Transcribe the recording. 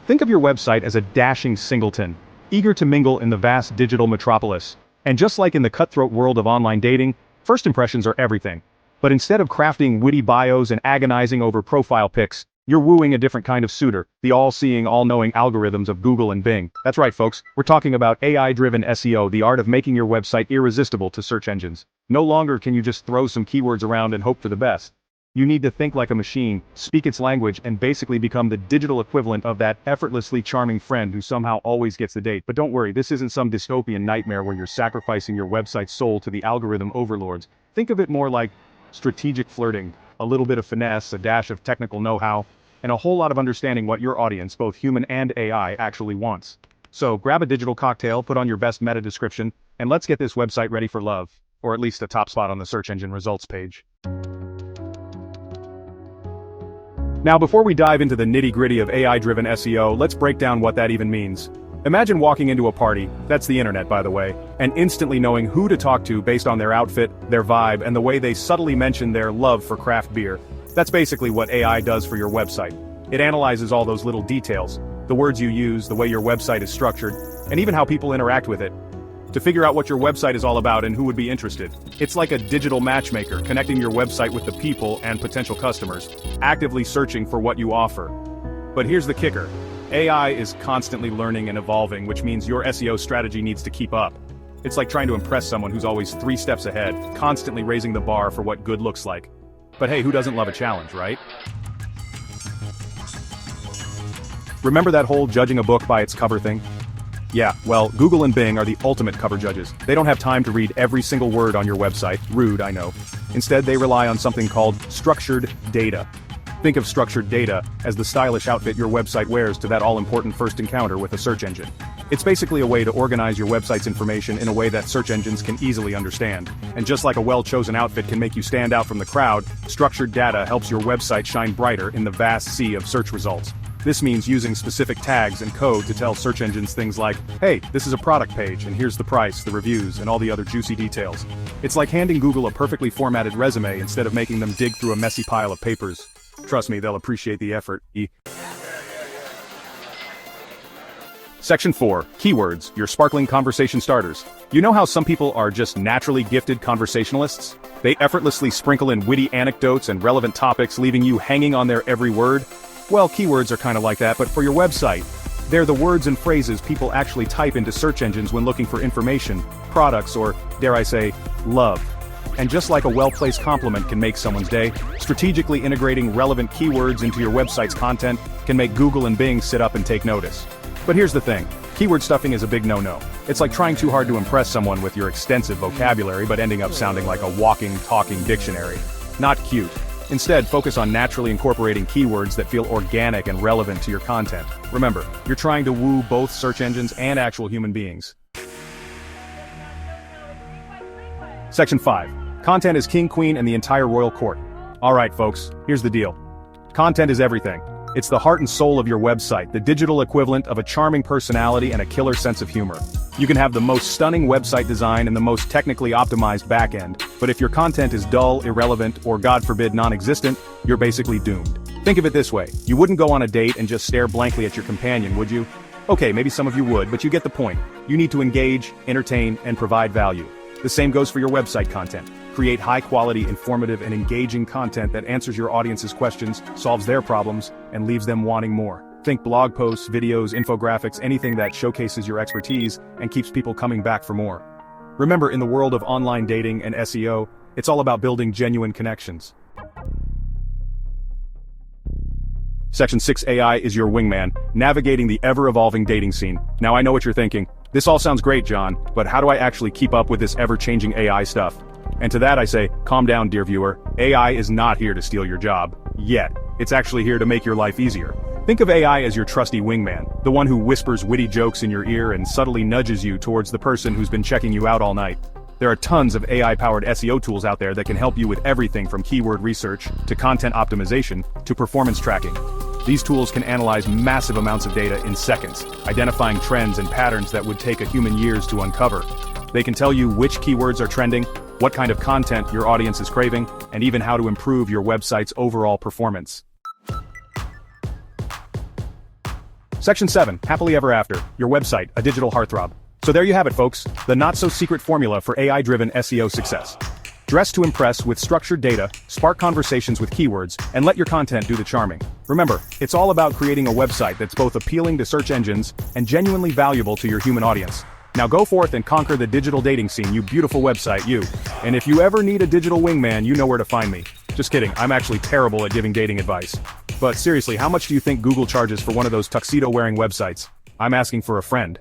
Think of your website as a dashing singleton, eager to mingle in the vast digital metropolis. And just like in the cutthroat world of online dating, first impressions are everything. But instead of crafting witty bios and agonizing over profile pics, you're wooing a different kind of suitor, the all-seeing, all-knowing algorithms of Google and Bing. That's right, folks, we're talking about AI-driven SEO, the art of making your website irresistible to search engines. No longer can you just throw some keywords around and hope for the best. You need to think like a machine, speak its language, and basically become the digital equivalent of that effortlessly charming friend who somehow always gets the date. But don't worry, this isn't some dystopian nightmare where you're sacrificing your website's soul to the algorithm overlords. Think of it more like strategic flirting, a little bit of finesse, a dash of technical know-how, and a whole lot of understanding what your audience, both human and AI, actually wants. So grab a digital cocktail, put on your best meta description, and let's get this website ready for love, or at least a top spot on the search engine results page. Now, before we dive into the nitty-gritty of AI-driven SEO, let's break down what that even means. Imagine walking into a party, that's the internet by the way, and instantly knowing who to talk to based on their outfit, their vibe, and the way they subtly mention their love for craft beer. That's basically what AI does for your website. It analyzes all those little details, the words you use, the way your website is structured, and even how people interact with it, to figure out what your website is all about and who would be interested. It's like a digital matchmaker, connecting your website with the people and potential customers, actively searching for what you offer. But here's the kicker. AI is constantly learning and evolving, which means your SEO strategy needs to keep up. It's like trying to impress someone who's always 3 steps ahead, constantly raising the bar for what good looks like. But hey, who doesn't love a challenge, right? Remember that whole judging a book by its cover thing? Yeah, well, Google and Bing are the ultimate cover judges. They don't have time to read every single word on your website. Rude, I know. Instead, they rely on something called structured data. Think of structured data as the stylish outfit your website wears to that all-important first encounter with a search engine. It's basically a way to organize your website's information in a way that search engines can easily understand. And just like a well-chosen outfit can make you stand out from the crowd, structured data helps your website shine brighter in the vast sea of search results. This means using specific tags and code to tell search engines things like, hey, this is a product page, and here's the price, the reviews, and all the other juicy details. It's like handing Google a perfectly formatted resume instead of making them dig through a messy pile of papers. Trust me, they'll appreciate the effort. Section 4. Keywords, your sparkling conversation starters. You know how some people are just naturally gifted conversationalists? They effortlessly sprinkle in witty anecdotes and relevant topics, leaving you hanging on their every word? Well, keywords are kind of like that, but for your website. They're the words and phrases people actually type into search engines when looking for information, products, or, dare I say, love. And just like a well-placed compliment can make someone's day, strategically integrating relevant keywords into your website's content can make Google and Bing sit up and take notice. But here's the thing, keyword stuffing is a big no-no. It's like trying too hard to impress someone with your extensive vocabulary but ending up sounding like a walking, talking dictionary. Not cute. Instead, focus on naturally incorporating keywords that feel organic and relevant to your content. Remember, you're trying to woo both search engines and actual human beings. Section 5. Content is king, queen, and the entire royal court. Alright folks, here's the deal. Content is everything. It's the heart and soul of your website, the digital equivalent of a charming personality and a killer sense of humor. You can have the most stunning website design and the most technically optimized backend, but if your content is dull, irrelevant, or God forbid non-existent, you're basically doomed. Think of it this way, you wouldn't go on a date and just stare blankly at your companion, would you? Okay, maybe some of you would, but you get the point. You need to engage, entertain, and provide value. The same goes for your website content. Create high-quality, informative, and engaging content that answers your audience's questions, solves their problems, and leaves them wanting more. Think blog posts, videos, infographics, anything that showcases your expertise and keeps people coming back for more. Remember, in the world of online dating and SEO, it's all about building genuine connections. Section 6. AI is your wingman, navigating the ever-evolving dating scene. Now I know what you're thinking. This all sounds great, John, but how do I actually keep up with this ever-changing AI stuff? And to that I say, calm down, dear viewer. AI is not here to steal your job. Yet. It's actually here to make your life easier. Think of AI as your trusty wingman, the one who whispers witty jokes in your ear and subtly nudges you towards the person who's been checking you out all night. There are tons of AI-powered SEO tools out there that can help you with everything from keyword research, to content optimization, to performance tracking. These tools can analyze massive amounts of data in seconds, identifying trends and patterns that would take a human years to uncover. They can tell you which keywords are trending, what kind of content your audience is craving, and even how to improve your website's overall performance. Section 7, Happily Ever After, your website, a digital heartthrob. So there you have it, folks, the not-so-secret formula for AI-driven SEO success. Dress to impress with structured data, spark conversations with keywords, and let your content do the charming. Remember, it's all about creating a website that's both appealing to search engines and genuinely valuable to your human audience. Now go forth and conquer the digital dating scene, you beautiful website, you. And if you ever need a digital wingman, you know where to find me. Just kidding, I'm actually terrible at giving dating advice. But seriously, how much do you think Google charges for one of those tuxedo-wearing websites? I'm asking for a friend.